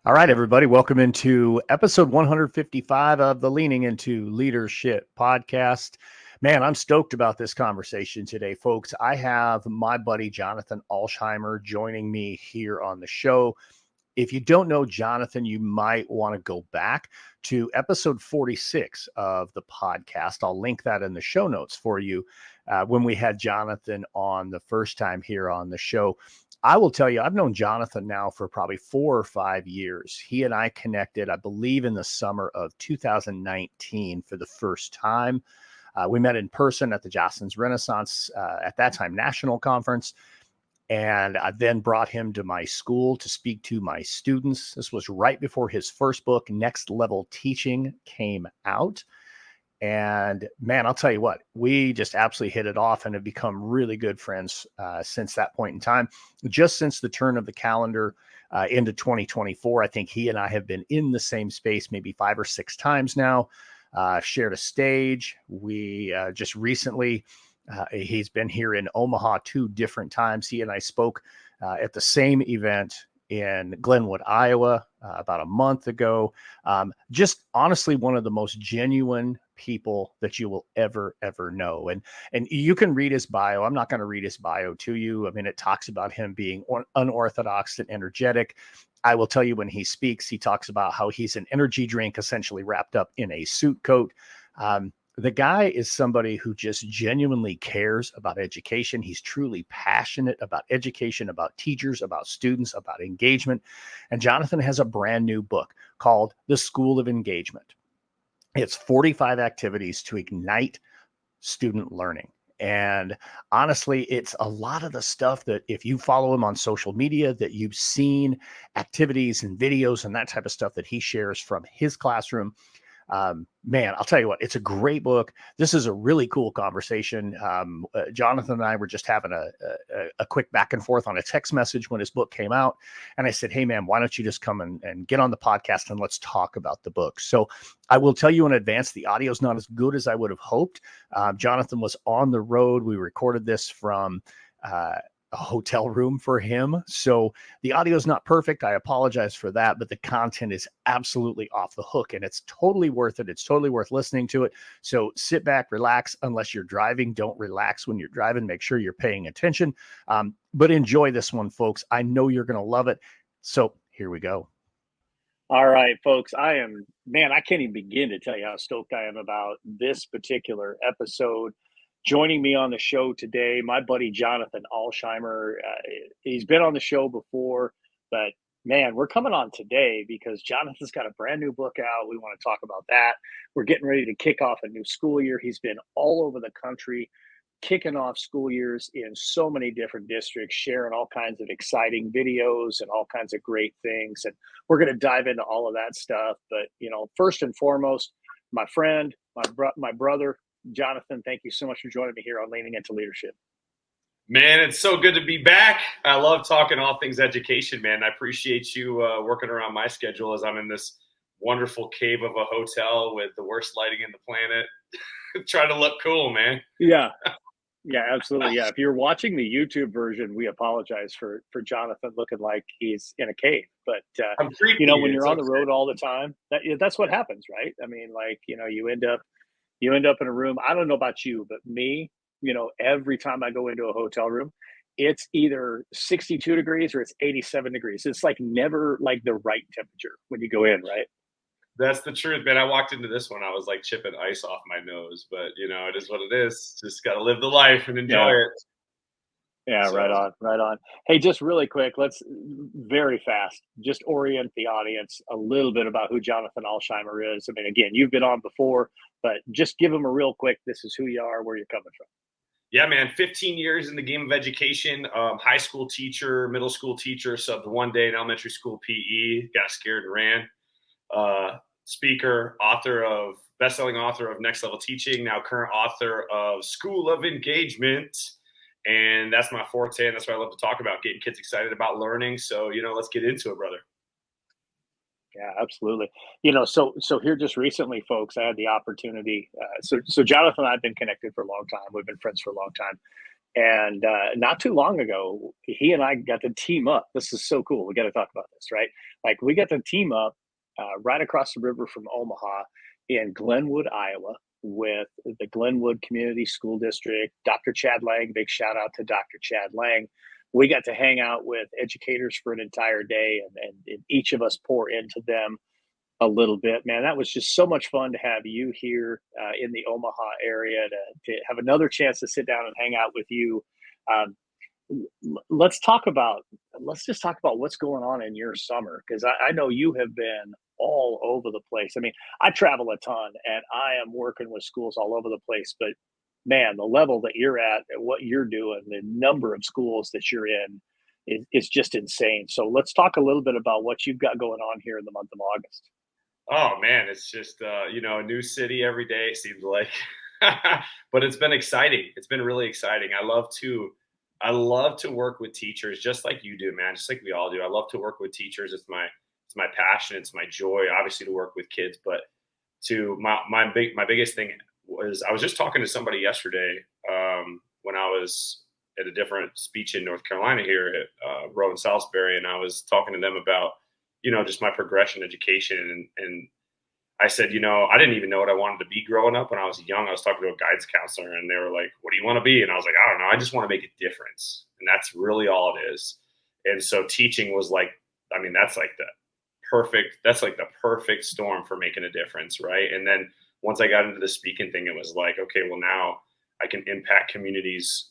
All right, everybody, welcome into episode 155 of the Leaning Into Leadership podcast. Man, I'm stoked about this conversation today, folks. I have my buddy Jonathan Alsheimer joining me here on the show. If you don't know Jonathan, you might want to go back to episode 46 of the podcast. I'll link that in the show notes for you when we had Jonathan on the first time here on the show. I will tell you, I've known Jonathan now for probably 4 or 5 years. He and I connected, I believe, in the summer of 2019 for the first time. We met in person at the Jocelyn's Renaissance, at that time, national conference. And I then brought him to my school to speak to my students. This was right before his first book, Next Level Teaching, came out. And man, I'll tell you what, we just absolutely hit it off and have become really good friends since that point in time. Just since the turn of the calendar into 2024, I think he and I have been in the same space maybe 5 or 6 times now, shared a stage. We just recently, he's been here in Omaha 2 different times. He and I spoke at the same event in Glenwood, Iowa, about a month ago. Just honestly, one of the most genuine people that you will ever know. And you can read his bio. I'm not going to read his bio to you. I mean, it talks about him being unorthodox and energetic. I will tell you, when he speaks, he talks about how he's an energy drink essentially wrapped up in a suit coat. The guy is somebody who just genuinely cares about education. He's truly passionate about education, about teachers, about students, about engagement. And Jonathan has a brand new book called The School of Engagement. It's 45 activities to ignite student learning. And honestly, it's a lot of the stuff that if you follow him on social media, that you've seen activities and videos and that type of stuff that he shares from his classroom. Man, I'll tell you what, it's a great book. This is a really cool conversation. Jonathan and I were just having a quick back and forth on a text message when his book came out. And I said, hey, man, why don't you just come and get on the podcast and let's talk about the book. So I will tell you in advance, the audio is not as good as I would have hoped. Jonathan was on the road. We recorded this from a hotel room for him. So the audio is not perfect. I apologize for that, but the content is absolutely off the hook and it's totally worth it. It's totally worth listening to it. So sit back, relax. Unless you're driving, don't relax when you're driving. Make sure you're paying attention. But enjoy this one, folks. I know you're going to love it. So here we go. All right, folks. I can't even begin to tell you how stoked I am about this particular episode. Joining me on the show today, my buddy Jonathan Alsheimer. He's been on the show before, but man, we're coming on today because Jonathan's got a brand new book out. We want to talk about that. We're getting ready to kick off a new school year. He's been all over the country kicking off school years in so many different districts, sharing all kinds of exciting videos and all kinds of great things. And we're going to dive into all of that stuff. But, first and foremost, my friend, my brother, Jonathan, thank you so much for joining me here on Leaning Into Leadership. Man, it's so good to be back. I love talking all things education, man. I appreciate you working around my schedule as I'm in this wonderful cave of a hotel with the worst lighting in the planet. Try to look cool, man. Yeah. Yeah, absolutely. Yeah. If you're watching the YouTube version, we apologize for Jonathan looking like he's in a cave. But, when you're on the road all the time, that's what happens, right? I mean, you end up in a room. I don't know about you, but me, every time I go into a hotel room, it's either 62 degrees or it's 87 degrees. It's like never like the right temperature when you go in, right? That's the truth, man. I walked into this one, I was like chipping ice off my nose, but it is what it is. Just got to live the life and enjoy it. Yeah, so. Right on. Hey, just really quick, let's very fast, just orient the audience a little bit about who Jonathan Alsheimer is. I mean, again, you've been on before, but just give them a real quick, this is who you are, where you're coming from. Yeah, man, 15 years in the game of education, high school teacher, middle school teacher, subbed one day in elementary school PE, got scared and ran. Speaker, best-selling author of Next Level Teaching, now current author of School of Engagement. And that's my forte, and that's what I love to talk about, getting kids excited about learning. So, let's get into it, brother. Yeah, absolutely. So here just recently, folks, I had the opportunity. So Jonathan and I have been connected for a long time. We've been friends for a long time. And not too long ago, he and I got to team up. This is so cool. We got to talk about this, right? Like we got to team up right across the river from Omaha in Glenwood, Iowa, with the Glenwood Community School District. Dr. Chad Lang, big shout out to Dr. Chad Lang. We got to hang out with educators for an entire day, and each of us pour into them a little bit. Man, that was just so much fun to have you here in the Omaha area, to have another chance to sit down and hang out with you. Um, let's just talk about what's going on in your summer, because I know you have been all over the place. I mean, I travel a ton and I am working with schools all over the place, but man, the level that you're at and what you're doing, the number of schools that you're in is just insane. So let's talk a little bit about what you've got going on here in the month of August. Oh man, it's just a new city every day, it seems like. But it's been exciting. It's been really exciting. I love to work with teachers just like you do, man. Just like we all do. I love to work with teachers. It's my passion. It's my joy, obviously, to work with kids. But my biggest thing was, I was just talking to somebody yesterday when I was at a different speech in North Carolina here at Rowan Salisbury, and I was talking to them about just my progression education, and I said, I didn't even know what I wanted to be growing up. When I was young, I was talking to a guidance counselor and they were like, what do you want to be? And I was like, I don't know. I just want to make a difference. And that's really all it is. And so teaching was like, that's like the perfect storm for making a difference. Right. And then once I got into the speaking thing, it was like, okay, well, now I can impact communities,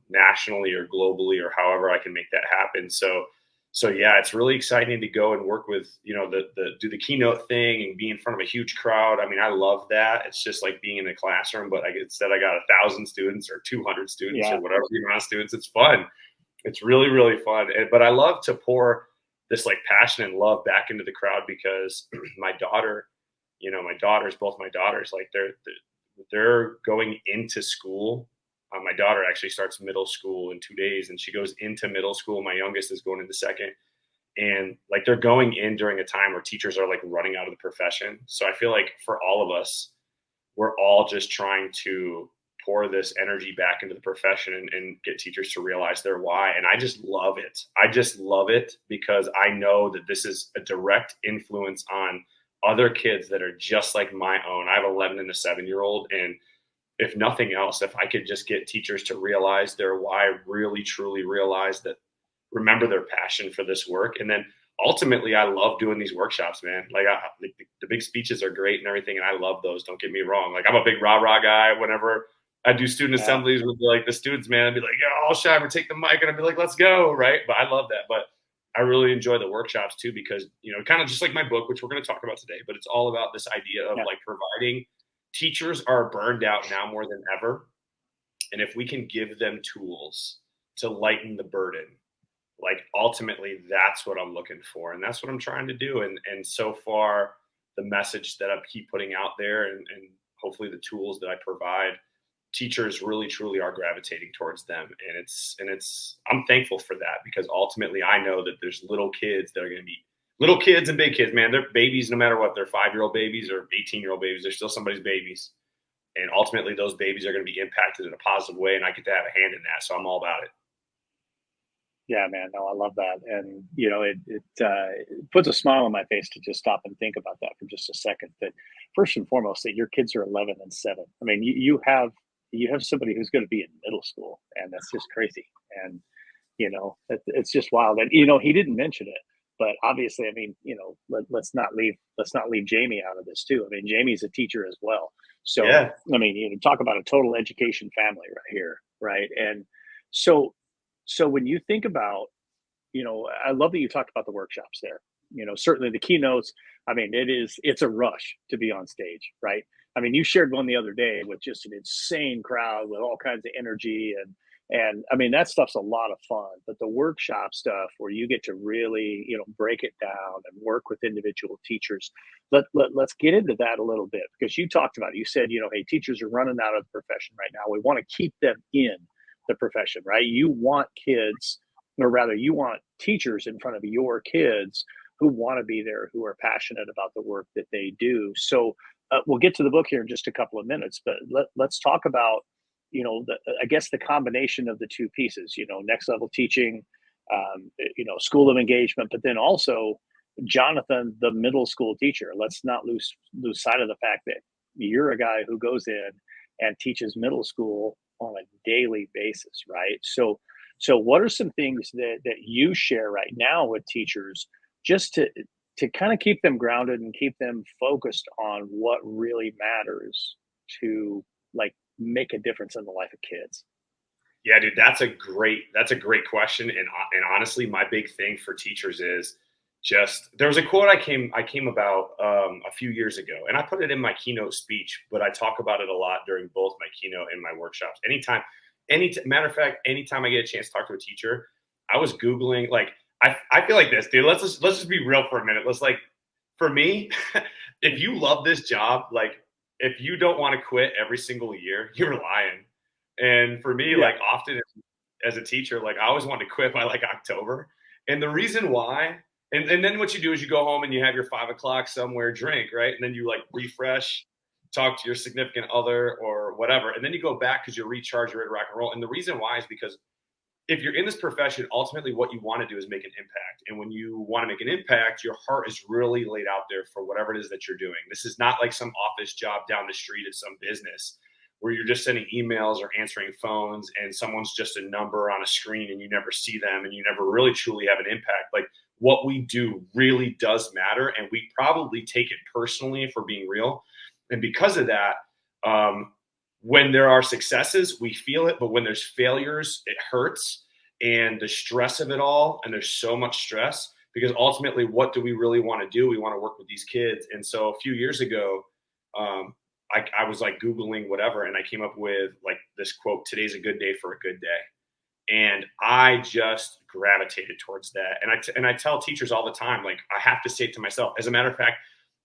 nationally or globally, or however I can make that happen. So yeah, it's really exciting to go and work with, do the keynote thing and be in front of a huge crowd. I love that. It's just like being in a classroom, but instead I got 1,000 students or 200 students or whatever the amount of students. It's fun. It's really, really fun. But I love to pour this like passion and love back into the crowd, because my daughter, both my daughters, like they're going into school. My daughter actually starts middle school in 2 days, and she goes into middle school. My youngest is going into second, and like they're going in during a time where teachers are like running out of the profession. So I feel like for all of us, we're all just trying to pour this energy back into the profession and get teachers to realize their why. And I just love it. I just love it because I know that this is a direct influence on other kids that are just like my own. I have 11 and a 7-year-old, and if nothing else, if I could just get teachers to realize their why, really, truly realize that, remember their passion for this work. And then ultimately, I love doing these workshops, man. Like the big speeches are great and everything, and I love those. Don't get me wrong. Like I'm a big rah-rah guy. Whenever I do student assemblies with like the students, man, I'd be like, yeah, Alsheimer, take the mic. And I'd be like, let's go, right? But I love that. But I really enjoy the workshops too, because, kind of just like my book, which we're going to talk about today, but it's all about this idea of like providing. Teachers are burned out now more than ever. And if we can give them tools to lighten the burden, like ultimately that's what I'm looking for. And that's what I'm trying to do. And so far, the message that I keep putting out there and hopefully the tools that I provide, teachers really truly are gravitating towards them. And I'm thankful for that, because ultimately I know that there's little kids that are going to be little kids and big kids, man. They're babies no matter what. They're 5-year-old babies or 18-year-old babies. They're still somebody's babies. And ultimately, those babies are going to be impacted in a positive way, and I get to have a hand in that. So I'm all about it. Yeah, man. No, I love that. And, it puts a smile on my face to just stop and think about that for just a second. That first and foremost, that your kids are 11 and 7. I mean, you have somebody who's going to be in middle school, and that's just crazy. And, it's just wild. And, he didn't mention it. But obviously, let's not leave Jamie out of this too. I mean, Jamie's a teacher as well. So, yeah. Talk about a total education family right here, right? And so when you think about, I love that you talked about the workshops there. Certainly the keynotes. I mean, it's a rush to be on stage, right? I mean, you shared one the other day with just an insane crowd with all kinds of energy and I mean, that stuff's a lot of fun, but the workshop stuff where you get to really, break it down and work with individual teachers, let's get into that a little bit, because you talked about it. You said, hey, teachers are running out of the profession right now. We want to keep them in the profession, right? You want kids, or rather you want teachers in front of your kids who want to be there, who are passionate about the work that they do. So we'll get to the book here in just a couple of minutes, but let's talk about I guess the combination of the two pieces, next level teaching, school of engagement, but then also Jonathan, the middle school teacher. Let's not lose sight of the fact that you're a guy who goes in and teaches middle school on a daily basis, right? So what are some things that you share right now with teachers just to kind of keep them grounded and keep them focused on what really matters to like make a difference in the life of kids? Yeah, dude, that's a great question. And honestly, my big thing for teachers is just, there was a quote I came about a few years ago, and I put it in my keynote speech, but I talk about it a lot during both my keynote and my workshops. Matter of fact, anytime I get a chance to talk to a teacher, I was Googling, like, I feel like this, dude, let's just be real for a minute. For me, if you love this job, like, if you don't want to quit every single year, you're lying. And for me, like, often as a teacher, like, I always wanted to quit by like October. And the reason why, and then what you do is you go home and you have your 5 o'clock somewhere drink, right? And then you like refresh, talk to your significant other or whatever. And then you go back because you're recharged, you're ready to rock and roll. And the reason why is because if you're in this profession, ultimately what you want to do is make an impact. And when you want to make an impact, your heart is really laid out there for whatever it is that you're doing. This is not like some office job down the street at some business where you're just sending emails or answering phones and someone's just a number on a screen and you never see them and you never really truly have an impact. Like, what we do really does matter, and we probably take it personally, if we're being real. And because of that, when there are successes, we feel it, but when there's failures, it hurts. And the stress of it all, and there's so much stress, because ultimately, what do we really want to do? We want to work with these kids. And so a few years ago, I was like Googling whatever, and I came up with like this quote: "Today's a good day for a good day." And I just gravitated towards that. And I tell teachers all the time, like, I have to say it to myself. As a matter of fact,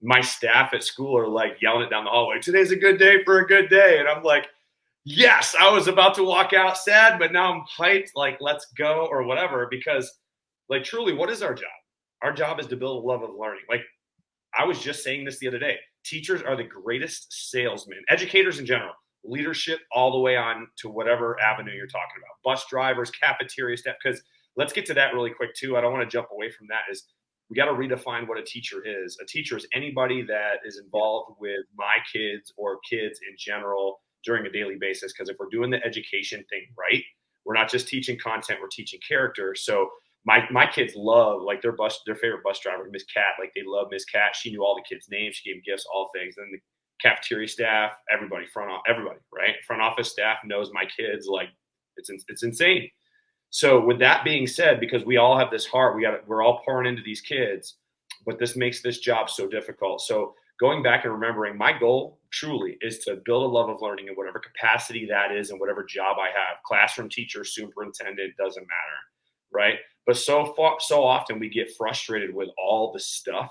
my staff at school are like yelling it down the hallway: "Today's a good day for a good day." And I'm like, yes, I was about to walk out sad, but now I'm hyped, like, let's go, or whatever. Because, like, truly, what is our job? Our job is to build a love of learning. Like, I was just saying this the other day. Teachers are the greatest salesmen, educators in general, leadership all the way on to whatever avenue you're talking about. Bus drivers, cafeteria staff, because let's get to that really quick too. I don't want to jump away from that. Is we got to redefine what a teacher is. A teacher is anybody that is involved with my kids or kids in general during a daily basis. Because if we're doing the education thing right, we're not just teaching content, we're teaching character. So my kids love, like, their favorite bus driver, Miss Cat. Like, they love Miss Cat. She knew all the kids' names. She gave gifts, all things. And then the cafeteria staff, everybody, right? Front office staff knows my kids. Like, it's insane. So with that being said, because we all have this heart, we're all pouring into these kids, but this makes this job so difficult. So going back and remembering, my goal truly is to build a love of learning in whatever capacity that is, and whatever job I have, classroom teacher, superintendent, doesn't matter, right? But so often we get frustrated with all the stuff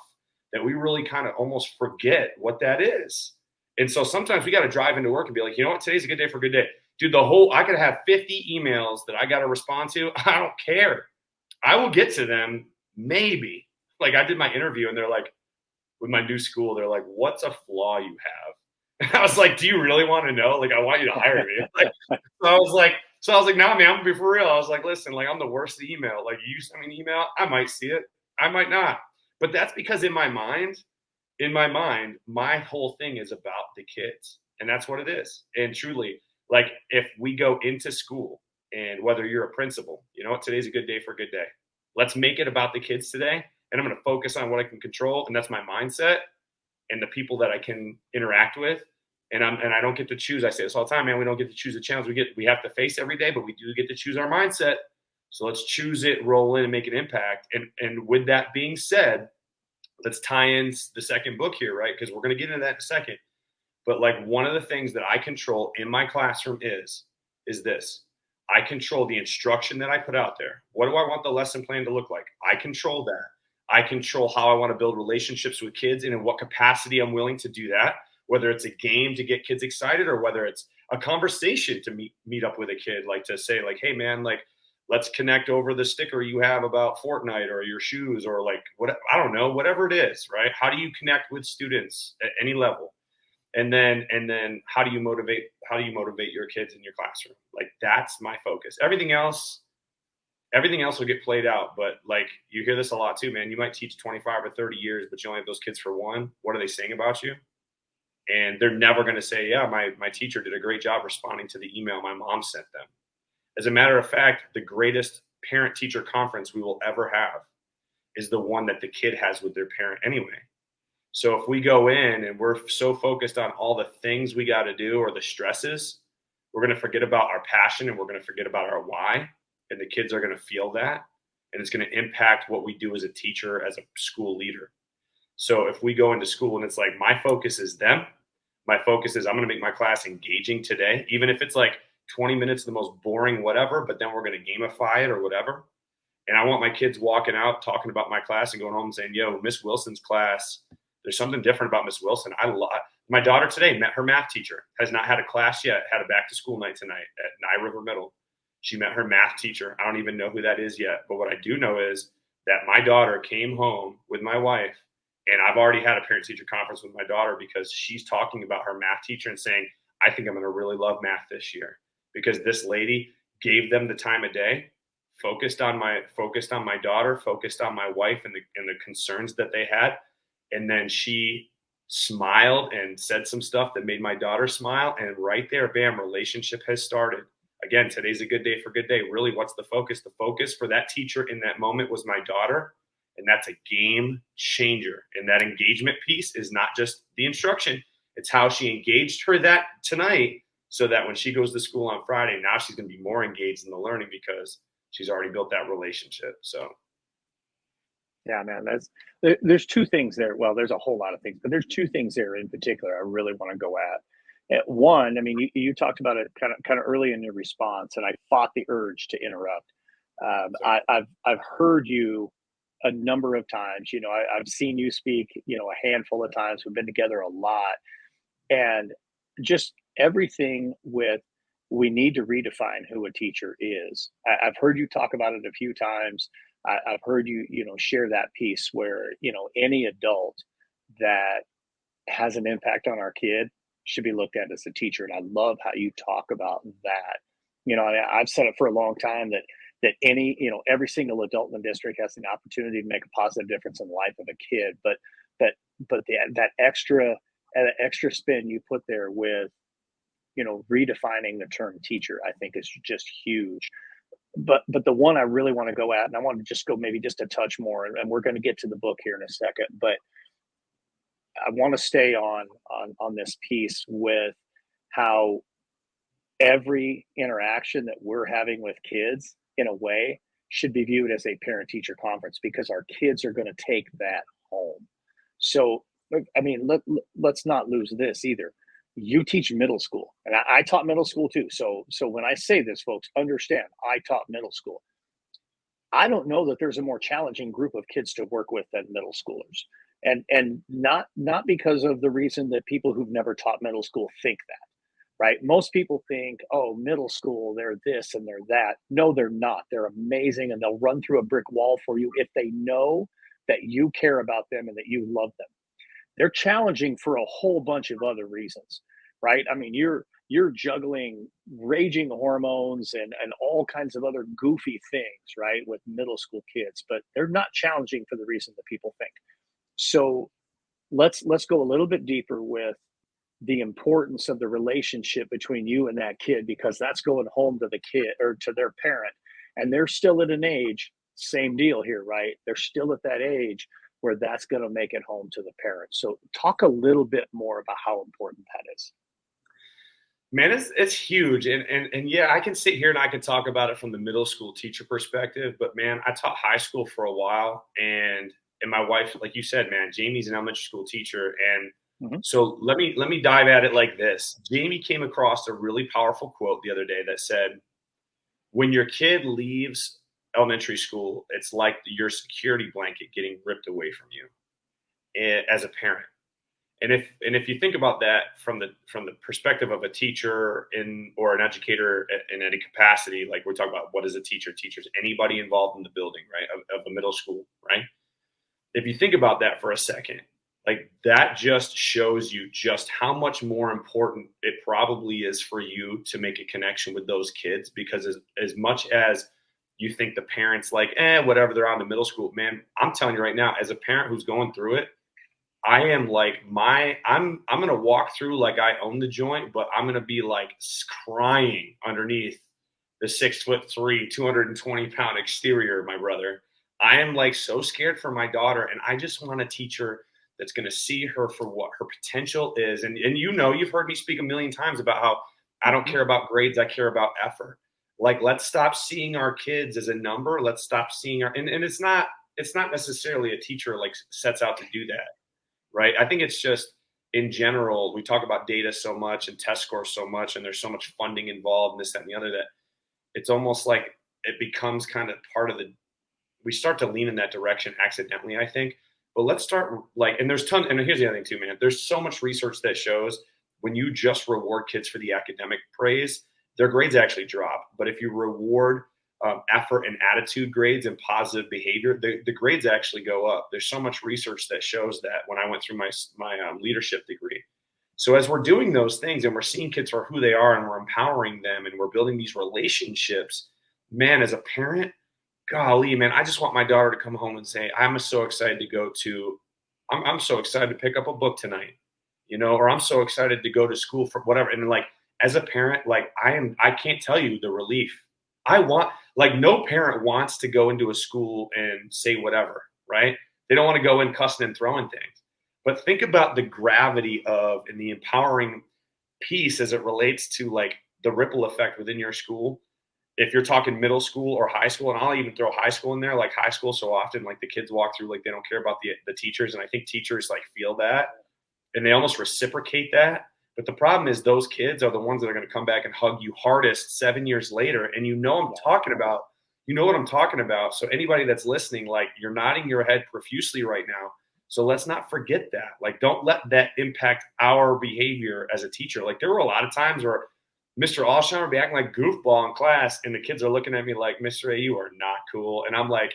that we really kind of almost forget what that is. And so sometimes we got to drive into work and be like, you know what, today's a good day for a good day. Dude, I could have 50 emails that I got to respond to. I don't care. I will get to them, maybe. Like, I did my interview and they're like, with my new school, they're like, what's a flaw you have? And I was like, do you really want to know? Like, I want you to hire me. Like, so I was like, nah, man, I'm gonna be for real. I was like, listen, like, I'm the worst at email. Like, you send me an email, I might see it, I might not. But that's because in my mind, my whole thing is about the kids. And that's what it is. And truly, like, if we go into school, and whether you're a principal, you know what, today's a good day for a good day. Let's make it about the kids today. And I'm going to focus on what I can control. And that's my mindset and the people that I can interact with. And I don't get to choose. I say this all the time, man. We don't get to choose the challenge we have to face every day, but we do get to choose our mindset. So let's choose it, roll in, and make an impact. And with that being said, let's tie in the second book here, right? Because we're going to get into that in a second. But like, one of the things that I control in my classroom is this. I control the instruction that I put out there. What do I want the lesson plan to look like? I control that. I control how I want to build relationships with kids and in what capacity I'm willing to do that, whether it's a game to get kids excited or whether it's a conversation to meet up with a kid, like to say like, hey man, like, let's connect over the sticker you have about Fortnite or your shoes, or like, what, I don't know, whatever it is, right? How do you connect with students at any level? And then how do you motivate your kids in your classroom? Like, that's my focus. Everything else will get played out. But like, you hear this a lot too, man. You might teach 25 or 30 years, but you only have those kids for one. What are they saying about you? And they're never going to say, yeah, my teacher did a great job responding to the email my mom sent them. As a matter of fact, the greatest parent-teacher conference we will ever have is the one that the kid has with their parent anyway. So if we go in and we're so focused on all the things we got to do or the stresses, we're going to forget about our passion and we're going to forget about our why. And the kids are going to feel that. And it's going to impact what we do as a teacher, as a school leader. So if we go into school and it's like, my focus is them, my focus is I'm going to make my class engaging today, even if it's like 20 minutes of the most boring whatever, but then we're going to gamify it or whatever. And I want my kids walking out talking about my class and going home and saying, yo, Miss Wilson's class, there's something different about Miss Wilson. My daughter today met her math teacher, has not had a class yet, had a back to school night tonight at Nye River Middle. She met her math teacher. I don't even know who that is yet. But what I do know is that my daughter came home with my wife, and I've already had a parent-teacher conference with my daughter because she's talking about her math teacher and saying, I think I'm going to really love math this year because this lady gave them the time of day, focused on my daughter, focused on my wife and the concerns that they had. And then she smiled and said some stuff that made my daughter smile. And right there, bam, relationship has started. Again, today's a good day for good day. Really, what's the focus? The focus for that teacher in that moment was my daughter. And that's a game changer. And that engagement piece is not just the instruction. It's how she engaged her that tonight so that when she goes to school on Friday, now she's going to be more engaged in the learning because she's already built that relationship. So. Yeah, man, there's two things there. Well, there's a whole lot of things, but there's two things there in particular I really want to go at. One, I mean, you talked about it kind of early in your response, and I fought the urge to interrupt. I've heard you a number of times. You know, I've seen you speak, you know, a handful of times. We've been together a lot, and just everything with we need to redefine who a teacher is. I've heard you talk about it a few times. I've heard you, you know, share that piece where, you know, any adult that has an impact on our kid should be looked at as a teacher. And I love how you talk about that. You know, I've said it for a long time that any, you know, every single adult in the district has an opportunity to make a positive difference in the life of a kid. But that extra spin you put there with, you know, redefining the term teacher, I think is just huge. But the one I really want to go at, and I want to just go maybe just a touch more, and we're going to get to the book here in a second, but I want to stay on this piece with how every interaction that we're having with kids in a way should be viewed as a parent-teacher conference because our kids are going to take that home. So, I mean, let's not lose this either. You teach middle school, and I taught middle school too. So when I say this, folks, understand I taught middle school. I don't know that there's a more challenging group of kids to work with than middle schoolers, and not because of the reason that people who've never taught middle school think that, right? Most people think, oh, middle school, they're this and they're that. No, they're not. They're amazing, and they'll run through a brick wall for you if they know that you care about them and that you love them. They're challenging for a whole bunch of other reasons, right? I mean, you're juggling raging hormones and all kinds of other goofy things, right, with middle school kids, but they're not challenging for the reason that people think. So let's go a little bit deeper with the importance of the relationship between you and that kid, because that's going home to the kid or to their parent. And they're still at an age, same deal here, right? They're still at that age where that's going to make it home to the parents. So talk a little bit more about how important that is. Man, it's huge. And yeah, I can sit here and I can talk about it from the middle school teacher perspective, but man, I taught high school for a while, and my wife, like you said, man, Jamie's an elementary school teacher. And so let me dive at it like this. Jamie came across a really powerful quote the other day that said, when your kid leaves elementary school, it's like your security blanket getting ripped away from you as a parent. And if you think about that from the perspective of a teacher or an educator in any capacity, like we're talking about, what is a teacher? Teachers, anybody involved in the building, right, of a middle school, right? If you think about that for a second, Like that just shows you just how much more important it probably is for you to make a connection with those kids, because as much as you think the parents like, whatever, they're on to middle school, man, I'm telling you right now, as a parent who's going through it, I am like I'm going to walk through like I own the joint, but I'm going to be like crying underneath the 6'3", 220-pound exterior, my brother. I am like so scared for my daughter, and I just want a teacher that's going to see her for what her potential is. And you've heard me speak a million times about how I don't care about grades, I care about effort. Like, let's stop seeing our kids as a number. Let's stop seeing and it's not necessarily a teacher like sets out to do that, right? I think it's just in general, we talk about data so much and test scores so much, and there's so much funding involved and this, that, and the other, that it's almost like it becomes kind of part of we start to lean in that direction accidentally, I think. But let's start like, and here's the other thing too, man. There's so much research that shows when you just reward kids for the academic praise, their grades actually drop. But if you reward effort and attitude grades and positive behavior, the grades actually go up. There's so much research that shows that when I went through my leadership degree. So as we're doing those things and we're seeing kids for who they are and we're empowering them and we're building these relationships, man, as a parent, golly, man, I just want my daughter to come home and say, I'm so excited to I'm so excited to pick up a book tonight, or I'm so excited to go to school for whatever. And like, as a parent, like I can't tell you the relief I want. Like, no parent wants to go into a school and say whatever, right? They don't want to go in cussing and throwing things. But think about the gravity and the empowering piece as it relates to like the ripple effect within your school. If you're talking middle school or high school, and I'll even throw high school in there, like high school, so often like the kids walk through, like they don't care about the teachers. And I think teachers like feel that and they almost reciprocate that. But the problem is those kids are the ones that are going to come back and hug you hardest 7 years later. And what I'm talking about. So anybody that's listening, like you're nodding your head profusely right now. So let's not forget that. Like, don't let that impact our behavior as a teacher. Like there were a lot of times where Mr. Alsheimer would be acting like goofball in class, and the kids are looking at me like, Mr. A, you are not cool. And I'm like,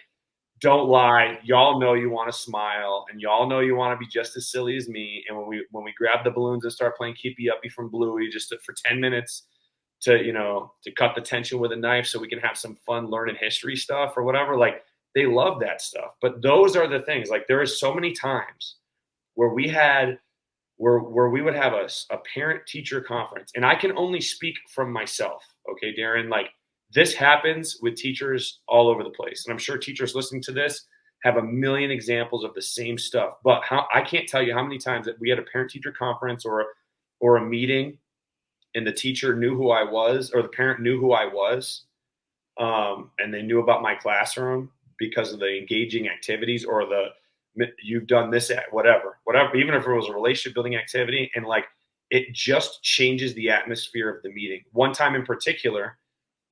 don't lie. Y'all know you want to smile, and y'all know you want to be just as silly as me. And when we grab the balloons and start playing Keepy Uppy from Bluey just for 10 minutes to cut the tension with a knife so we can have some fun learning history stuff or whatever, like they love that stuff. But those are the things. Like there is so many times where we would have a parent-teacher conference, and I can only speak from myself, okay, Darrin? Like this happens with teachers all over the place, and I'm sure teachers listening to this have a million examples of the same stuff. But I can't tell you how many times that we had a parent-teacher conference or a meeting, and the teacher knew who I was, or the parent knew who I was, and they knew about my classroom because of the engaging activities or you've done this at whatever, even if it was a relationship building activity. And like, it just changes the atmosphere of the meeting. One time in particular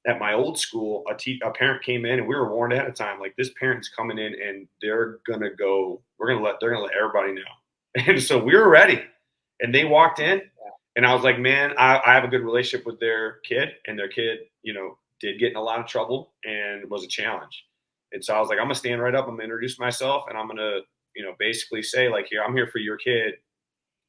at my old school, a parent came in, and we were warned ahead of time, like this parent's coming in and they're going to let everybody know. And so we were ready, and they walked in and I was like, man, I have a good relationship with their kid, and their kid, did get in a lot of trouble and was a challenge. And so I was like, I'm going to stand right up. I'm going to introduce myself, and I'm going to, basically say like, here, I'm here for your kid.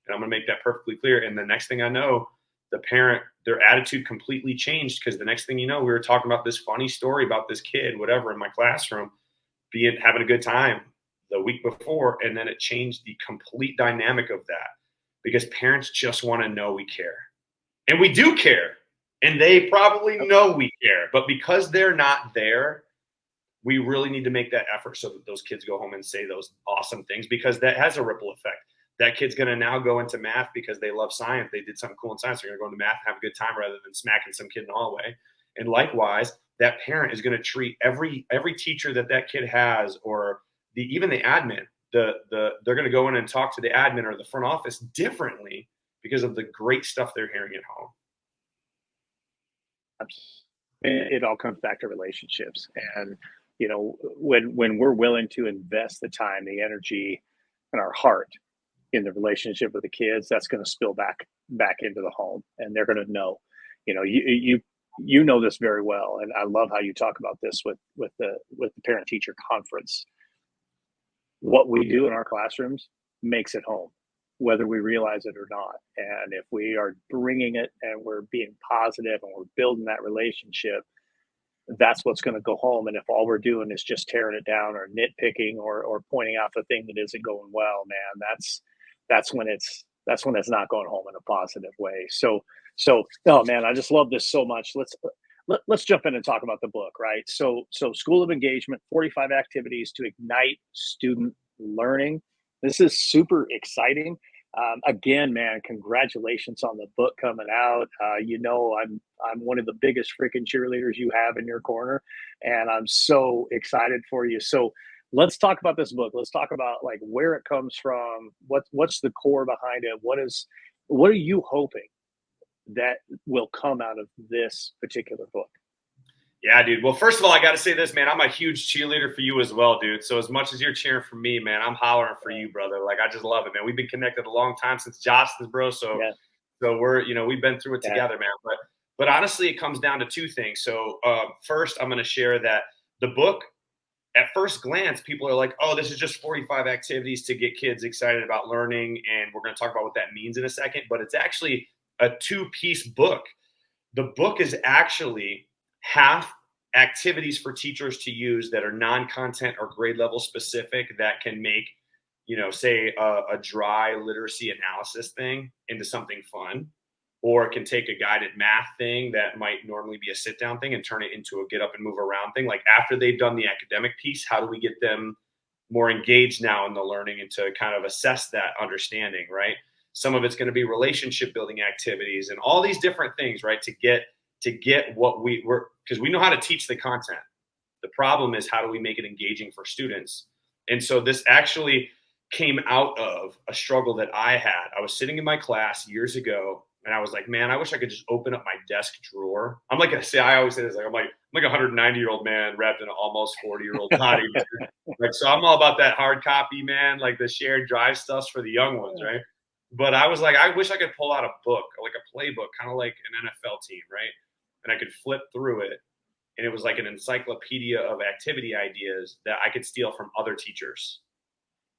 And I'm going to make that perfectly clear. And the next thing I know, the parent, their attitude completely changed, because the next thing you know, we were talking about this funny story about this kid, whatever, in my classroom, having a good time the week before. And then it changed the complete dynamic of that, because parents just want to know we care. And we do care. And they probably know we care. But because they're not there, we really need to make that effort so that those kids go home and say those awesome things, because that has a ripple effect. That kid's going to now go into math because they love science. They did something cool in science. They're going to go into math and have a good time rather than smacking some kid in the hallway. And likewise, that parent is going to treat every teacher that kid has, or even the admin, they're going to go in and talk to the admin or the front office differently because of the great stuff they're hearing at home. It all comes back to relationships. And when we're willing to invest the time, the energy, and our heart in the relationship with the kids, that's going to spill back into the home, and they're going to know. You know this very well, and I love how you talk about this with the parent teacher conference. What we do in our classrooms makes it home, whether we realize it or not. And if we are bringing it and we're being positive and we're building that relationship, that's what's going to go home. And if all we're doing is just tearing it down or nitpicking or pointing out the thing that isn't going well, man, that's when it's not going home in a positive way. So oh man, I just love this so much. Let's jump in and talk about the book, right? So School of Engagement, 45 activities to ignite student learning. This is super exciting. Again, man, congratulations on the book coming out. I'm one of the biggest freaking cheerleaders you have in your corner, and I'm so excited for you. So let's talk about this book. Let's talk about like where it comes from. What's the core behind it? What are you hoping that will come out of this particular book? Yeah, dude. Well, first of all, I got to say this, man. I'm a huge cheerleader for you as well, dude. So as much as you're cheering for me, man, I'm hollering for you, brother. Like, I just love it, man. We've been connected a long time since Johnston's, bro. So we're, we've been through it together, man. But honestly, it comes down to two things. So first, I'm going to share that the book, at first glance, people are like, oh, this is just 45 activities to get kids excited about learning. And we're going to talk about what that means in a second. But it's actually a 2-piece book. The book is actually half activities for teachers to use that are non-content or grade level specific that can make, say a dry literacy analysis thing into something fun, or it can take a guided math thing that might normally be a sit down thing and turn it into a get up and move around thing. Like after they've done the academic piece, how do we get them more engaged now in the learning and to kind of assess that understanding, right? Some of it's going to be relationship building activities and all these different things, right? To get what we're, because we know how to teach the content. The problem is, how do we make it engaging for students? And so this actually came out of a struggle that I had. I was sitting in my class years ago and I was like, man, I wish I could just open up my desk drawer. I always say this, I'm like a 190-year-old man wrapped in an almost 40-year-old body. Like, so I'm all about that hard copy, man, like the shared drive stuffs for the young ones, right? But I was like, I wish I could pull out a book, like a playbook, kind of like an NFL team, right? And I could flip through it. And it was like an encyclopedia of activity ideas that I could steal from other teachers.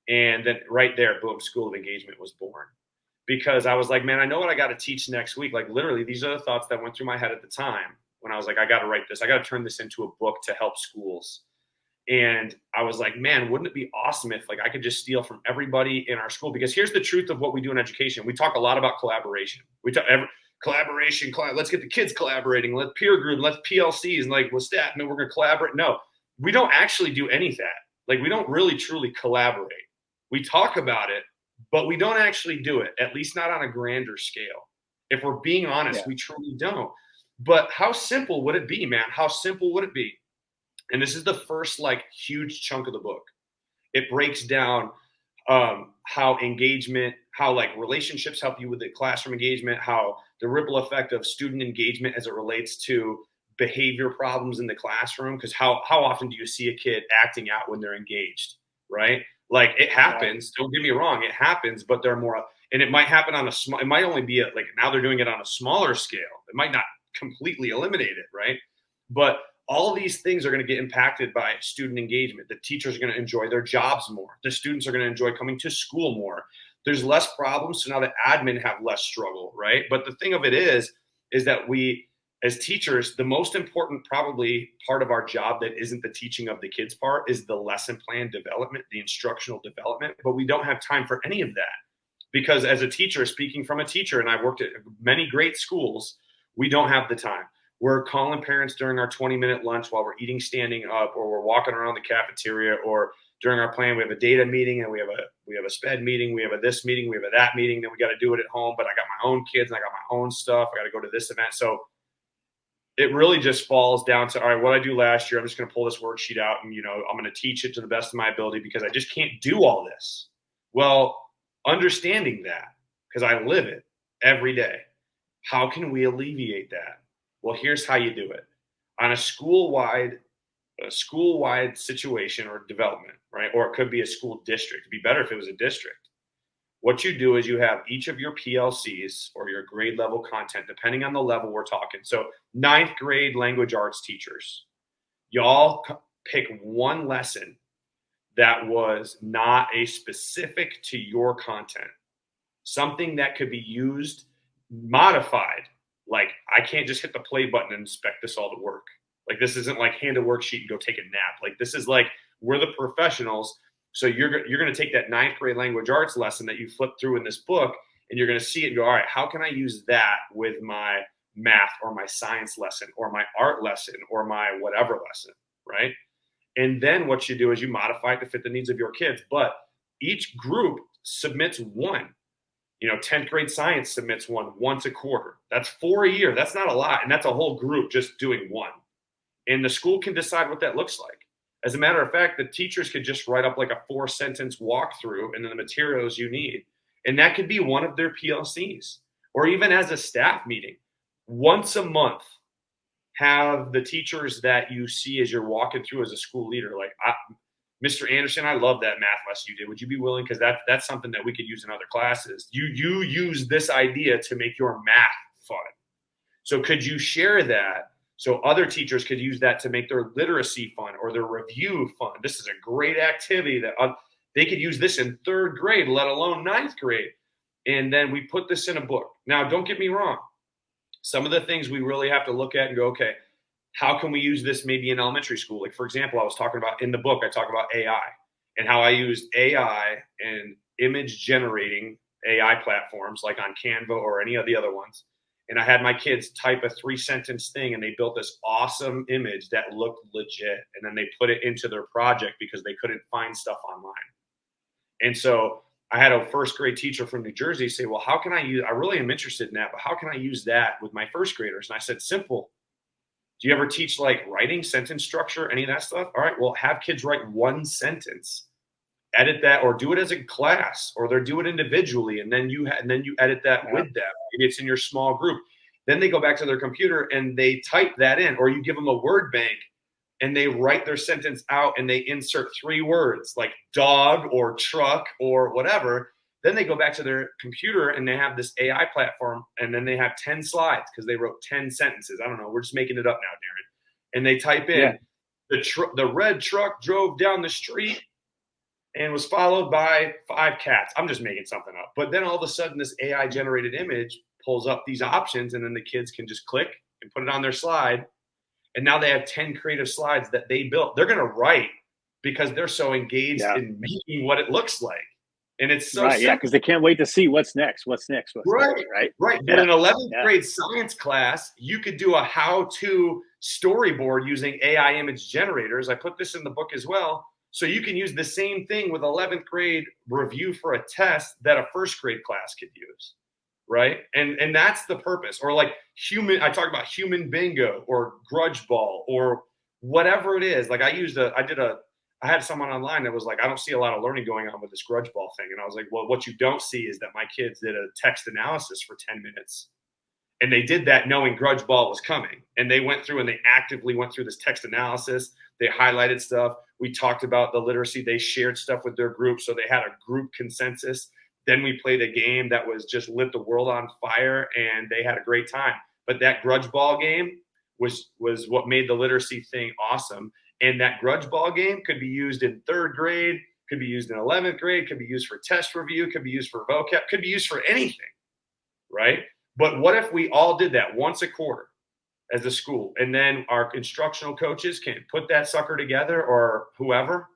And then right there, boom, School of Engagement was born. Because I was like, man, I know what I got to teach next week. Like literally, these are the thoughts that went through my head at the time when I was like, I got to write this. I got to turn this into a book to help schools. And I was like, man, wouldn't it be awesome if like I could just steal from everybody in our school? Because here's the truth of what we do in education. We talk a lot about collaboration. We talk collaboration. Let's get the kids collaborating. Let's peer group. Let's PLCs. And like, with stat, no, we're going to collaborate. No, we don't actually do any of that. Like, we don't really truly collaborate. We talk about it, but we don't actually do it, at least not on a grander scale. If we're being honest, we truly don't. But how simple would it be, man? How simple would it be? And this is the first like huge chunk of the book. It breaks down how engagement, how like relationships help you with the classroom engagement, how the ripple effect of student engagement as it relates to behavior problems in the classroom. Because how often do you see a kid acting out when they're engaged, right? Like, it happens. Don't get me wrong, it happens, but they're more, and it might happen on a small. It might only be like now they're doing it on a smaller scale. It might not completely eliminate it, right? But all these things are going to get impacted by student engagement. The teachers are going to enjoy their jobs more. The students are going to enjoy coming to school more. There's less problems, so now the admin have less struggle, right? But the thing of it is that we, as teachers, the most important probably part of our job that isn't the teaching of the kids part is the lesson plan development, the instructional development. But we don't have time for any of that, because as a teacher, speaking from a teacher, and I've worked at many great schools, we don't have the time. We're calling parents during our 20-minute lunch while we're eating standing up, or we're walking around the cafeteria, or during our plan, we have a data meeting and we have a SPED meeting, we have a this meeting, we have a that meeting, then we got to do it at home. But I got my own kids and I got my own stuff. I got to go to this event. So it really just falls down to, all right, what I do last year, I'm just going to pull this worksheet out and, I'm going to teach it to the best of my ability because I just can't do all this. Well, understanding that, because I live it every day, how can we alleviate that? Well, here's how you do it. On a school-wide situation or development, right? Or it could be a school district. It'd be better if it was a district. What you do is you have each of your PLCs or your grade level content, depending on the level we're talking. So 9th grade language arts teachers, y'all pick one lesson that was not a specific to your content, something that could be used, modified. Like, I can't just hit the play button and expect this all to work. Like, this isn't like hand a worksheet and go take a nap. Like, this is like, we're the professionals. So you're going to take that 9th grade language arts lesson that you flip through in this book, and you're going to see it and go, all right, how can I use that with my math or my science lesson or my art lesson or my whatever lesson, right? And then what you do is you modify it to fit the needs of your kids. But each group submits one. 10th grade science submits one once a quarter. That's 4 a year. That's not a lot. And that's a whole group just doing one. And the school can decide what that looks like. As a matter of fact, the teachers could just write up like a 4-sentence walkthrough and then the materials you need. And that could be one of their PLCs. Or even as a staff meeting, once a month, have the teachers that you see as you're walking through as a school leader, like, Mr. Anderson, I love that math lesson you did. Would you be willing? Because that's something that we could use in other classes. You use this idea to make your math fun. So could you share that so other teachers could use that to make their literacy fun or their review fun? This is a great activity that they could use this in 3rd grade, let alone 9th grade. And then we put this in a book. Now, don't get me wrong. Some of the things we really have to look at and go, okay, how can we use this maybe in elementary school? Like, for example, I was talking about in the book, I talk about AI and how I used AI and image generating AI platforms like on Canva or any of the other ones. And I had my kids type a 3-sentence thing and they built this awesome image that looked legit. And then they put it into their project because they couldn't find stuff online. And so I had a 1st grade teacher from New Jersey say, well, how can I really am interested in that, but how can I use that with my 1st graders? And I said, simple. Do you ever teach like writing, sentence structure, any of that stuff? All right, well, have kids write 1 sentence, edit that, or do it as a class, or they do it individually, and then you edit that with them. Maybe it's in your small group. Then they go back to their computer and they type that in, or you give them a word bank and they write their sentence out and they insert 3 words like dog or truck or whatever. Then they go back to their computer and they have this AI platform, and then they have 10 slides because they wrote 10 sentences. I don't know. We're just making it up now, Darrin. And they type in, the red truck drove down the street and was followed by 5 cats. I'm just making something up. But then all of a sudden, this AI generated image pulls up these options, and then the kids can just click and put it on their slide. And now they have 10 creative slides that they built. They're going to write because they're so engaged in making what it looks like. And it's so simple. Because they can't wait to see what's next. But in 11th grade science class, you could do a how-to storyboard using AI image generators. I put this in the book as well. So you can use the same thing with 11th grade review for a test that a 1st grade class could use, right? And that's the purpose. Or like I talk about human bingo or grudge ball or whatever it is. Like I had someone online that was like, I don't see a lot of learning going on with this grudge ball thing. And I was like, well, what you don't see is that my kids did a text analysis for 10 minutes. And they did that knowing grudge ball was coming. And they went through and they actively went through this text analysis. They highlighted stuff. We talked about the literacy. They shared stuff with their group. So they had a group consensus. Then we played a game that was just lit the world on fire, and they had a great time. But that grudge ball game was what made the literacy thing awesome. And that grudge ball game could be used in 3rd grade, could be used in 11th grade, could be used for test review, could be used for vocab, could be used for anything, right? But what if we all did that once a quarter as a school, and then our instructional coaches can put that sucker together, or whoever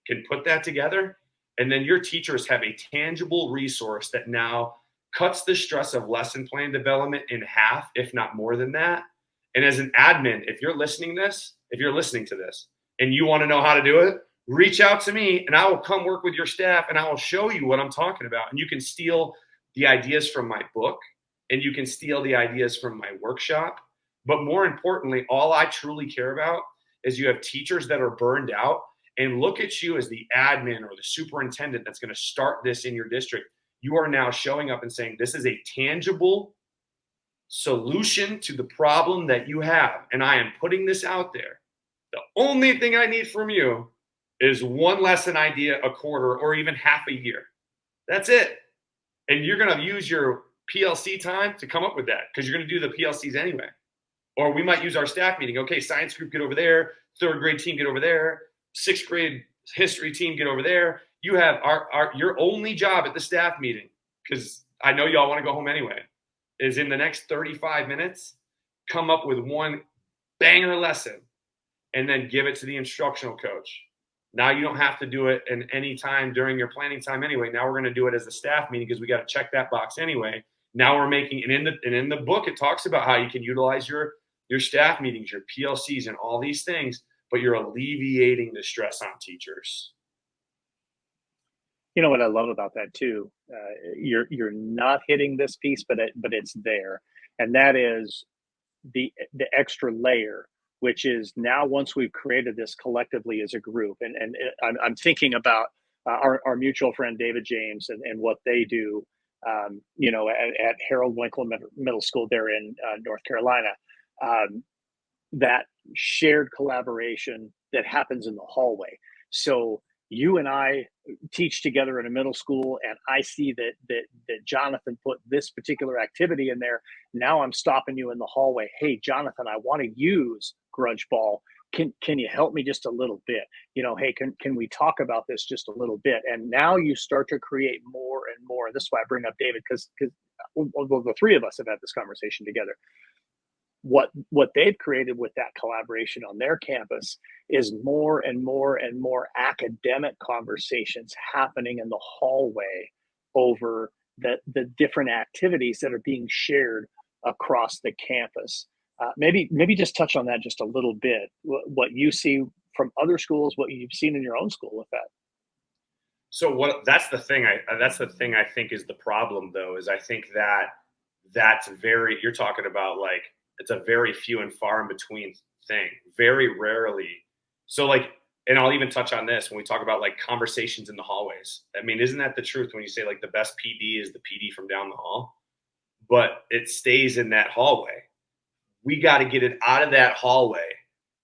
can put that together, and then your teachers have a tangible resource that now cuts the stress of lesson plan development in half, if not more than that. And as an admin, if you're listening to this and you want to know how to do it, reach out to me and I will come work with your staff and I will show you what I'm talking about. And you can steal the ideas from my book and you can steal the ideas from my workshop. But more importantly, all I truly care about is you have teachers that are burned out and look at you as the admin or the superintendent that's going to start this in your district. You are now showing up and saying, this is a tangible solution to the problem that you have. And I am putting this out there. The only thing I need from you is 1 lesson idea a quarter or even half a year. That's it. And you're going to use your PLC time to come up with that because you're going to do the PLCs anyway. Or we might use our staff meeting. Okay, science group, get over there. 3rd grade team, get over there. 6th grade history team get over there. You have your only job at the staff meeting, because I know y'all want to go home anyway, is in the next 35 minutes, come up with one banger lesson and then give it to the instructional coach. Now you don't have to do it in any time during your planning time anyway. Now we're going to do it as a staff meeting because we got to check that box anyway. Now we're making, and in the book, it talks about how you can utilize your staff meetings, your PLCs, and all these things, but you're alleviating the stress on teachers. You know what I love about that too? You're not hitting this piece, but it's there, and that is the extra layer, which is now once we've created this collectively as a group, and I'm thinking about our mutual friend David James and what they do, at Harold Winkle Middle School there in North Carolina, that shared collaboration that happens in the hallway. So you and I teach together in a middle school, and I see that Jonathan put this particular activity in there. Now I'm stopping you in the hallway. Hey, Jonathan, I want to use grudge ball. Can you help me just a little bit? Hey, can we talk about this just a little bit? And now you start to create more and more. And this is why I bring up David, because the three of us have had this conversation together. What they've created with that collaboration on their campus is more and more and more academic conversations happening in the hallway over the different activities that are being shared across the campus. Maybe just touch on that just a little bit, what you see from other schools, what you've seen in your own school with that. So that's the thing I think is the problem, though, is I think that's you're talking about, like, it's a very few and far in between thing. Very rarely. So, like, and I'll even touch on this when we talk about, like, conversations in the hallways. I mean, isn't that the truth when you say, like, the best PD is the PD from down the hall? But it stays in that hallway. We got to get it out of that hallway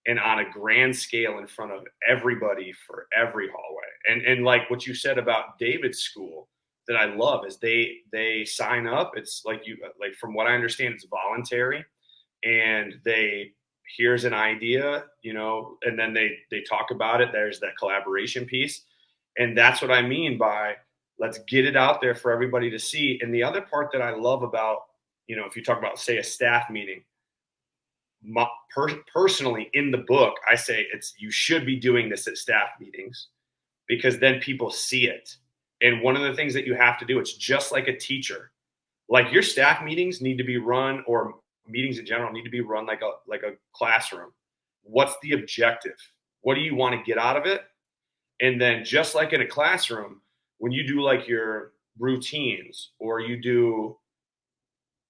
and on a grand scale in front of everybody for every hallway. And like what you said about David's school that I love is they sign up. It's like from what I understand, it's voluntary. And here's an idea, and then they talk about it. There's that collaboration piece. And that's what I mean by let's get it out there for everybody to see. And the other part that I love about, if you talk about, say, a staff meeting, personally in the book, I say you should be doing this at staff meetings because then people see it. And one of the things that you have to do, it's just like a teacher, like your staff meetings need to be run, or meetings in general need to be run like a classroom. What's the objective? What do you want to get out of it? And then just like in a classroom, when you do like your routines, or you do,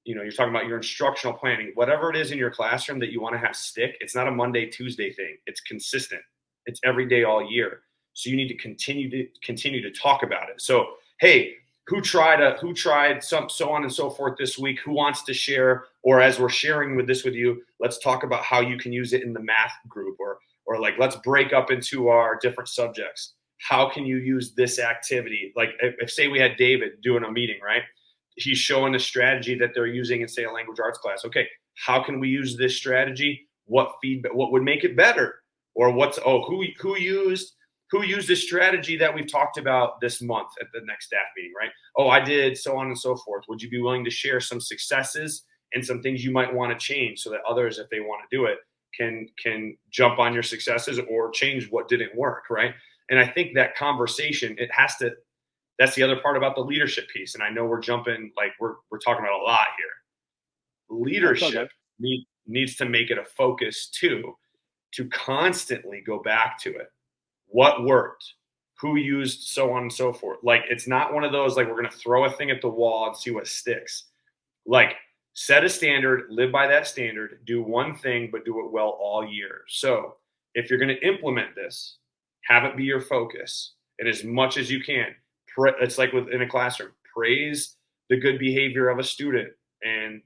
you're talking about your instructional planning, whatever it is in your classroom that you want to have stick, it's not a Monday, Tuesday thing. It's consistent. It's every day, all year. So you need to continue to talk about it. So, hey, who tried so on and so forth this week? Who wants to share? Or as we're sharing with you, let's talk about how you can use it in the math group, or like, let's break up into our different subjects. How can you use this activity? Like if say we had David doing a meeting, right? He's showing a strategy that they're using in, say, a language arts class. Okay, how can we use this strategy? What feedback? What would make it better? Or who used this strategy that we've talked about this month at the next staff meeting, right? Oh, I did, so on and so forth. Would you be willing to share some successes and some things you might want to change so that others, if they want to do it, can jump on your successes or change what didn't work, right? And I think that conversation, that's the other part about the leadership piece. And I know we're jumping, like we're talking about a lot here. Leadership needs to make it a focus too, to constantly go back to it. What worked? Who used so on and so forth? Like, it's not one of those, like, we're going to throw a thing at the wall and see what sticks. Like, set a standard, live by that standard, do one thing, but do it well all year. So if you're going to implement this, have it be your focus. And as much as you can, it's like within a classroom, praise the good behavior of a student and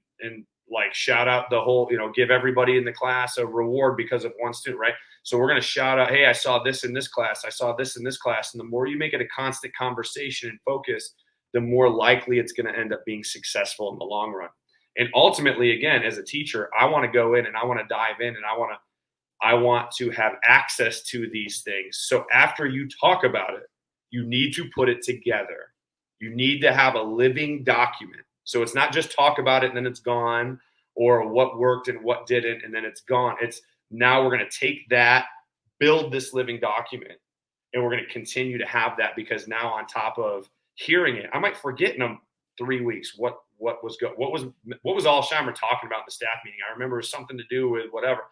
like shout out the whole, give everybody in the class a reward because of one student, right? So we're going to shout out, hey, I saw this in this class. I saw this in this class. And the more you make it a constant conversation and focus, the more likely it's going to end up being successful in the long run. And ultimately, again, as a teacher, I want to go in and I want to dive in and I want to I want to have access to these things. So after you talk about it, you need to put it together. You need to have a living document. So it's not just talk about it and then it's gone, or what worked and what didn't, and then it's gone. It's now we're going to take that, build this living document, and we're going to continue to have that, because now on top of hearing it, I might forget in 3 weeks what was Alsheimer talking about in the staff meeting. I remember it was something to do with whatever.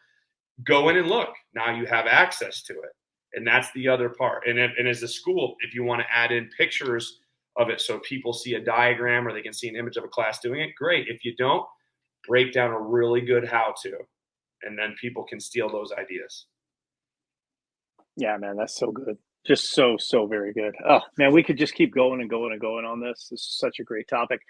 Go in and look. Now you have access to it. And that's the other part. And as a school, if you want to add in pictures of it so people see a diagram or they can see an image of a class doing it, great. If you don't, break down a really good how-to, and then people can steal those ideas. Yeah, man, that's so good. Just so very good. Oh, man, we could just keep going and going and going on this. This is such a great topic.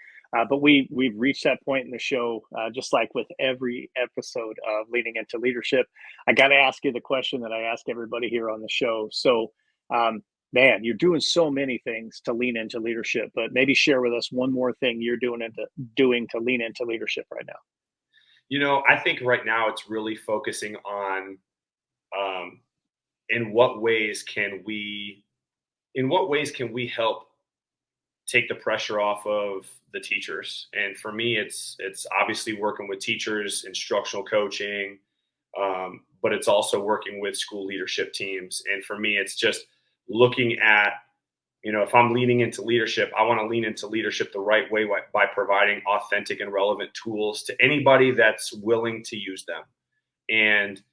But we've reached that point in the show, just like with every episode of Leading Into Leadership. I got to ask you the question that I ask everybody here on the show. So, man, you're doing so many things to lean into leadership, but maybe share with us one more thing you're doing to lean into leadership right now. You know, I think right now it's really focusing on in what ways can we help take the pressure off of the teachers. And for me, it's obviously working with teachers, instructional coaching, but it's also working with school leadership teams. And for me, it's just looking at, you know, if I'm leaning into leadership, I want to lean into leadership the right way by providing authentic and relevant tools to anybody that's willing to use them. And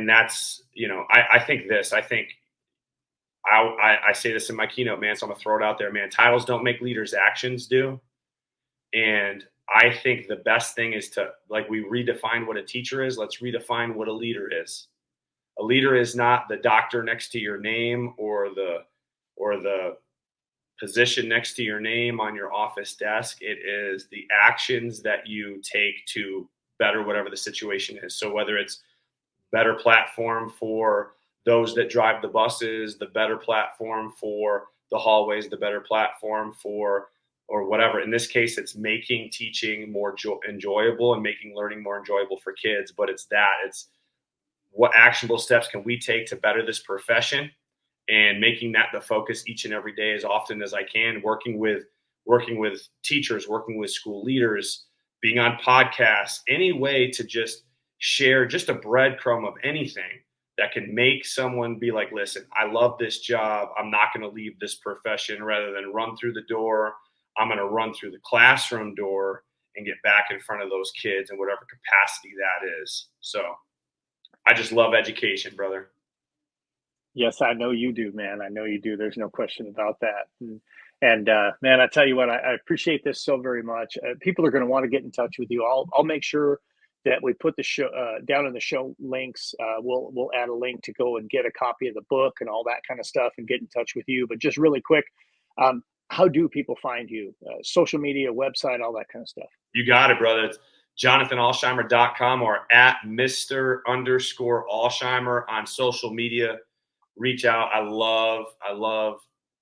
that's, you know, I think I say this in my keynote, man, so I'm gonna throw it out there, man. Titles don't make leaders, actions do. And I think the best thing is to, like, we redefine what a teacher is. Let's redefine what a leader is. A leader is not the doctor next to your name or the position next to your name on your office desk. It is the actions that you take to better whatever the situation is. So whether it's better platform for those that drive the buses, the better platform for the hallways, the better platform for, or whatever. In this case, it's making teaching more enjoyable and making learning more enjoyable for kids. But it's what actionable steps can we take to better this profession, and making that the focus each and every day as often as I can, working with teachers, working with school leaders, being on podcasts, any way to just share just a breadcrumb of anything that can make someone be like, listen, I love this job. I'm not going to leave this profession. Rather than run through the door, I'm going to run through the classroom door and get back in front of those kids in whatever capacity that is. So I just love education, brother. Yes, I know you do, man. I know you do. There's no question about that. And man, I tell you what, I appreciate this so very much. People are going to want to get in touch with you. I'll make sure that we put the show down in the show links. We'll add a link to go and get a copy of the book and all that kind of stuff and get in touch with you. But just really quick, how do people find you? Social media, website, all that kind of stuff. You got it, brother. It's JonathanAlsheimer.com or at Mr_Alsheimer on social media. Reach out. I love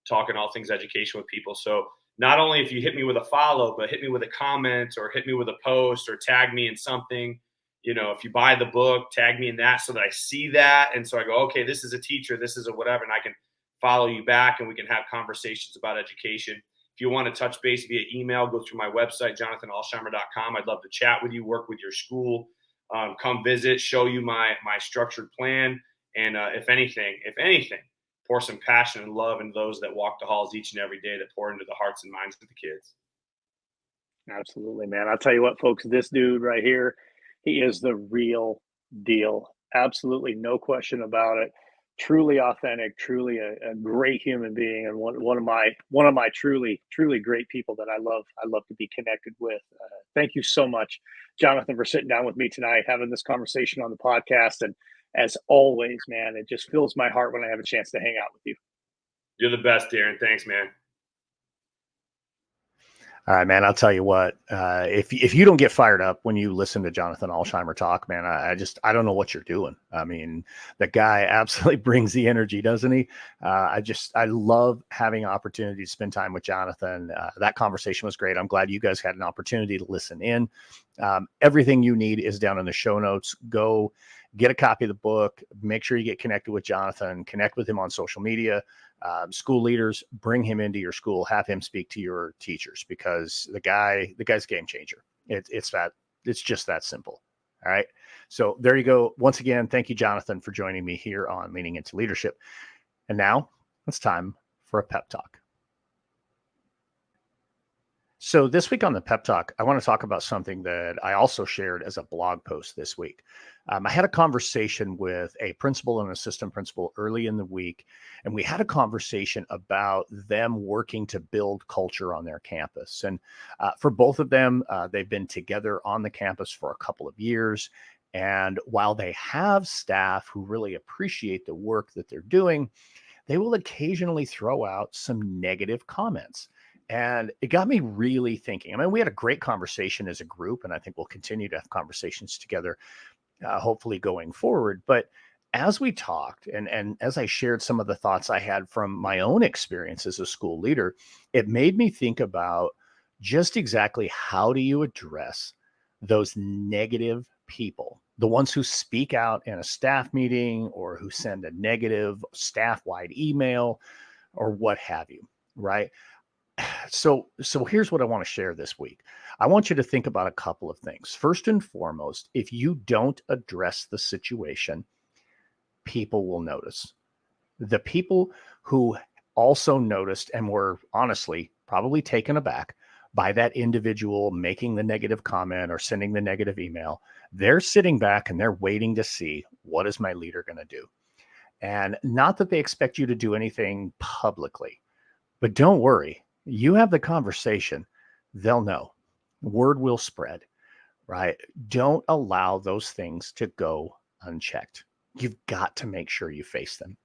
talking all things education with people. So not only if you hit me with a follow, but hit me with a comment or hit me with a post or tag me in something. You know, if you buy the book, tag me in that so that I see that. And so I go, okay, this is a teacher, this is a whatever, and I can follow you back and we can have conversations about education. If you want to touch base via email, go through my website, JonathanAlsheimer.com. I'd love to chat with you, work with your school, come visit, show you my structured plan. And if anything, pour some passion and love into those that walk the halls each and every day, that pour into the hearts and minds of the kids. Absolutely, man. I'll tell you what, folks, this dude right here, he is the real deal. Absolutely no question about it. Truly authentic, truly a great human being, and one of my truly great people that I love to be connected with. Thank you so much, Jonathan, for sitting down with me tonight, having this conversation on the podcast. And as always, man, it just fills my heart when I have a chance to hang out with you. You're the best, Darrin. Thanks, man. All right, man. I'll tell you what. If you don't get fired up when you listen to Jonathan Alsheimer talk, man, I don't know what you're doing. I mean, the guy absolutely brings the energy, doesn't he? I love having an opportunity to spend time with Jonathan. That conversation was great. I'm glad you guys had an opportunity to listen in. Everything you need is down in the show notes. Go get a copy of the book. Make sure you get connected with Jonathan, connect with him on social media. School leaders, bring him into your school, have him speak to your teachers, because the guy's a game changer. It's just that simple. All right. So there you go. Once again, thank you, Jonathan, for joining me here on Leaning Into Leadership. And now it's time for a pep talk. So this week on the Pep Talk, I want to talk about something that I also shared as a blog post this week. I had a conversation with a principal and assistant principal early in the week, and we had a conversation about them working to build culture on their campus. And for both of them, they've been together on the campus for a couple of years. And while they have staff who really appreciate the work that they're doing, they will occasionally throw out some negative comments. And it got me really thinking. I mean, we had a great conversation as a group, and I think we'll continue to have conversations together, hopefully going forward. But as we talked, and as I shared some of the thoughts I had from my own experience as a school leader, it made me think about just exactly how do you address those negative people, the ones who speak out in a staff meeting or who send a negative staff-wide email or what have you, right? So here's what I want to share this week. I want you to think about a couple of things. First and foremost, if you don't address the situation, people will notice. The people who also noticed and were honestly probably taken aback by that individual making the negative comment or sending the negative email, they're sitting back and they're waiting to see, what is my leader going to do? And not that they expect you to do anything publicly, but don't worry. You have the conversation, they'll know. Word will spread, right? Don't allow those things to go unchecked. You've got to make sure you face them.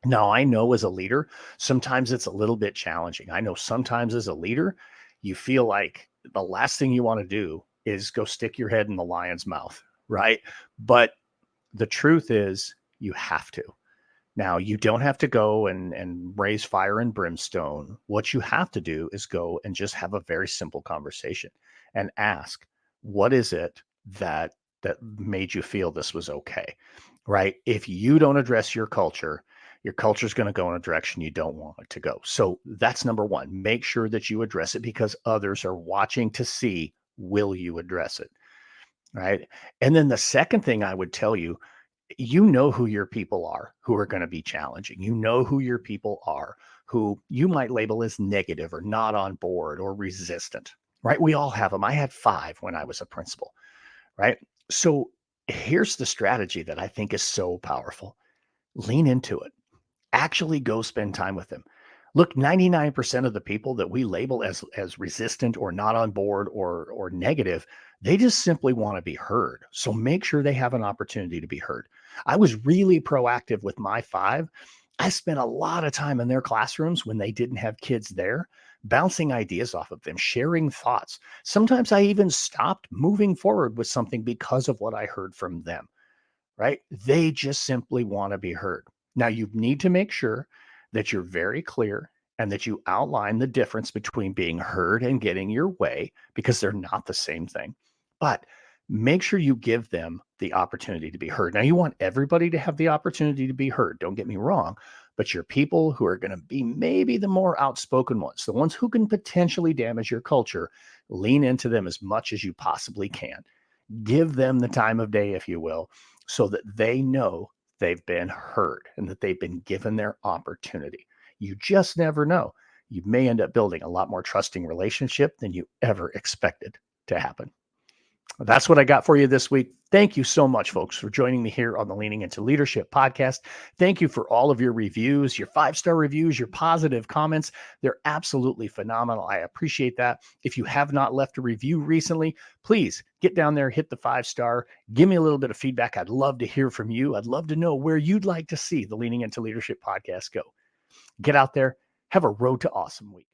Now, I know as a leader, sometimes it's a little bit challenging. I know sometimes as a leader, you feel like the last thing you want to do is go stick your head in the lion's mouth, right? But the truth is, you have to. Now, you don't have to go and raise fire and brimstone. What you have to do is go and just have a very simple conversation and ask, what is it that made you feel this was okay, right? If you don't address your culture is going to go in a direction you don't want it to go. So that's number one. Make sure that you address it because others are watching to see, will you address it, right? And then the second thing I would tell you, you know who your people are who are going to be challenging. You know who your people are who you might label as negative or not on board or resistant, right? We all have them. I had 5 when I was a principal, right? So here's the strategy that I think is so powerful. Lean into it. Actually go spend time with them. Look, 99% of the people that we label as resistant or not on board or negative, they just simply want to be heard. So make sure they have an opportunity to be heard. I was really proactive with my 5. I spent a lot of time in their classrooms when they didn't have kids there, bouncing ideas off of them, sharing thoughts. Sometimes I even stopped moving forward with something because of what I heard from them, right? They just simply want to be heard. Now, you need to make sure that you're very clear and that you outline the difference between being heard and getting your way, because they're not the same thing. But make sure you give them the opportunity to be heard. Now, you want everybody to have the opportunity to be heard. Don't get me wrong, but your people who are going to be maybe the more outspoken ones, the ones who can potentially damage your culture, lean into them as much as you possibly can. Give them the time of day, if you will, so that they know they've been heard and that they've been given their opportunity. You just never know. You may end up building a lot more trusting relationship than you ever expected to happen. That's what I got for you this week. Thank you so much, folks, for joining me here on the Leaning Into Leadership podcast. Thank you for all of your reviews, your 5-star reviews, your positive comments. They're absolutely phenomenal. I appreciate that. If you have not left a review recently, please get down there, hit the 5-star, give me a little bit of feedback. I'd love to hear from you. I'd love to know where you'd like to see the Leaning Into Leadership podcast go. Get out there. Have a road to awesome week.